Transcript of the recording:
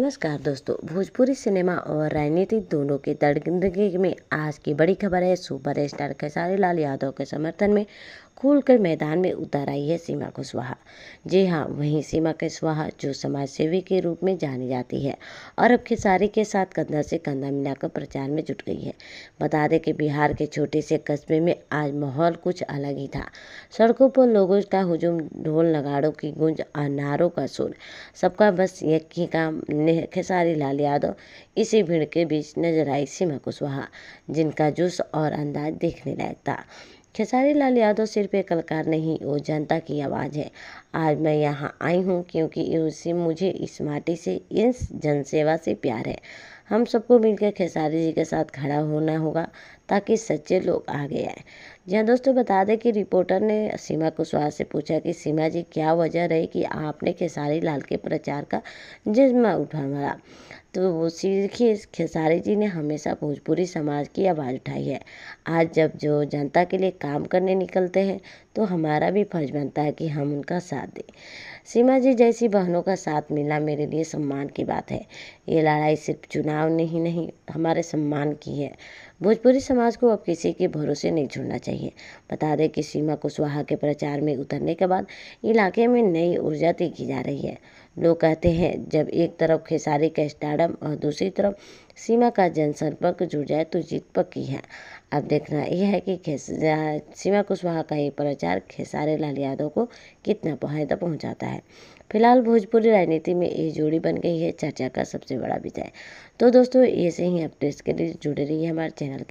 नमस्कार दोस्तों, भोजपुरी सिनेमा और राजनीति दोनों के दंगल में आज की बड़ी खबर है। सुपरस्टार खेसारी लाल यादव के समर्थन में खुलकर मैदान में उतर आई है सीमा कुशवाहा। जी हाँ, वहीं सीमा कुशवाहा जो समाज सेवी के रूप में जानी जाती है और अब खेसारी के साथ कंधा से कंधा मिलाकर प्रचार में जुट गई है। बता दें कि बिहार के छोटे से कस्बे में आज माहौल कुछ अलग ही था। सड़कों पर लोगों का हुजूम, ढोल नगाड़ों की गूंज और नारों का सुर, सबका बस एक ही काम, खेसारी लाल यादव। इसी भीड़ के बीच नजर आई सीमा कुशवाहा, जिनका जोश और अंदाज देखने लायक था। खेसारी लाल यादव सिर्फ एक कलाकार नहीं, वो जनता की आवाज़ है। आज मैं यहाँ आई हूँ क्योंकि उसे मुझे इस माटी से, इस जनसेवा से प्यार है। हम सबको मिलकर खेसारी जी के साथ खड़ा होना होगा ताकि सच्चे लोग आगे आए। जी हाँ दोस्तों, बता दें कि रिपोर्टर ने सीमा कुशवाहा से पूछा कि सीमा जी, क्या वजह रही कि आपने खेसारी लाल के प्रचार का जिम्मा उठाया? तो वो सीखिए, खेसारी जी ने हमेशा भोजपुरी समाज की आवाज़ उठाई है। आज जब जो जनता के लिए काम करने निकलते हैं तो हमारा भी फर्ज बनता है कि हम उनका साथ दें। सीमा जी जैसी बहनों का साथ मिलना मेरे लिए सम्मान की बात है। ये लड़ाई सिर्फ चुनाव नहीं, हमारे सम्मान की है। भोजपुरी समाज को अब किसी के भरोसे नहीं छोड़ना चाहिए। बता दें कि सीमा कुशवाहा के प्रचार में उतरने के बाद इलाके में नई ऊर्जा देखी जा रही है। लोग कहते हैं, जब एक तरफ खेसारी का स्टारडम और दूसरी तरफ सीमा का जनसंपर्क जुड़ जाए तो जीत पक्की है। अब देखना यह है कि सीमा कुशवाहा का ये प्रचार खेसारी लाल यादव को कितना फायदा पहुंचाता है। फिलहाल भोजपुरी राजनीति में ये जोड़ी बन गई है चर्चा का सबसे बड़ा विषय। तो दोस्तों, ऐसे ही अपडेट्स के लिए जुड़े रहिए हमारे चैनल।